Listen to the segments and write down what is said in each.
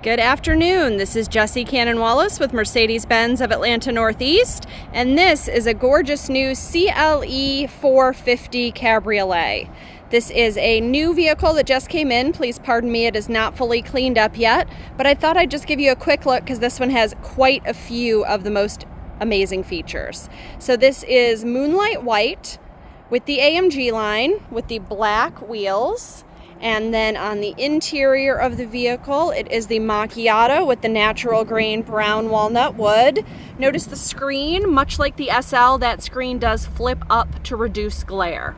Good afternoon. This is Jessie Cannon-Wallace with Mercedes-Benz of Atlanta Northeast, and this is a gorgeous new CLE450 Cabriolet. This is a new vehicle that just came in. Please pardon me, it is not fully cleaned up yet, but I thought I'd just give you a quick look because this one has quite a few of the most amazing features. So this is moonlight white with the AMG line with the black wheels. And then on the interior of the vehicle, it is the macchiato with the natural grain brown walnut wood. Notice the screen, much like the SL, that screen does flip up to reduce glare.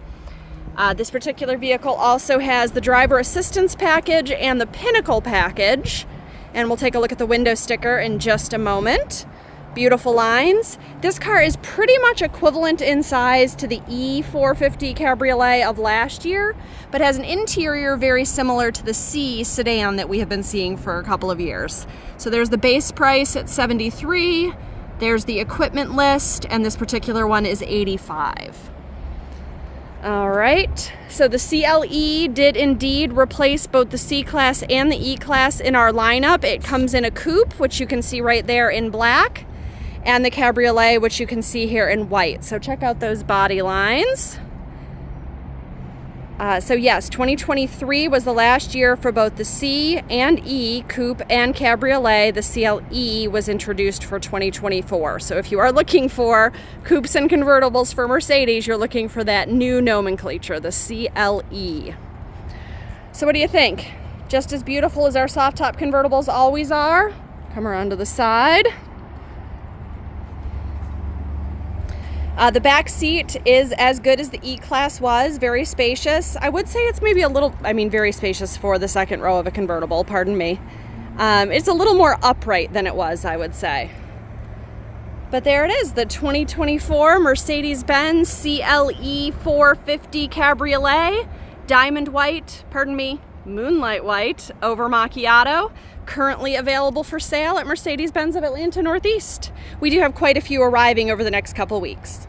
This particular vehicle also has the driver assistance package and the Pinnacle package. And we'll take a look at the window sticker in just a moment. Beautiful lines. This car is pretty much equivalent in size to the E450 Cabriolet of last year, but has an interior very similar to the C sedan that we have been seeing for a couple of years. So there's the base price at $73, there's the equipment list, and this particular one is $85. All right, so the CLE did indeed replace both the C-Class and the E-Class in our lineup. It comes in a coupe, which you can see right there in black, and the Cabriolet, which you can see here in white. So check out those body lines. So yes, 2023 was the last year for both the C and E coupe and Cabriolet. The CLE was introduced for 2024. So if you are looking for coupes and convertibles for Mercedes, you're looking for that new nomenclature, the CLE. So what do you think? Just as beautiful as our soft top convertibles always are. Come around to the side. The back seat is as good as the E-Class was, very spacious. I would say it's maybe a little, very spacious for the second row of a convertible, pardon me. It's a little more upright than it was, I would say. But there it is, the 2024 Mercedes-Benz CLE450 Cabriolet, moonlight white over macchiato, currently available for sale at Mercedes-Benz of Atlanta Northeast. We do have quite a few arriving over the next couple weeks.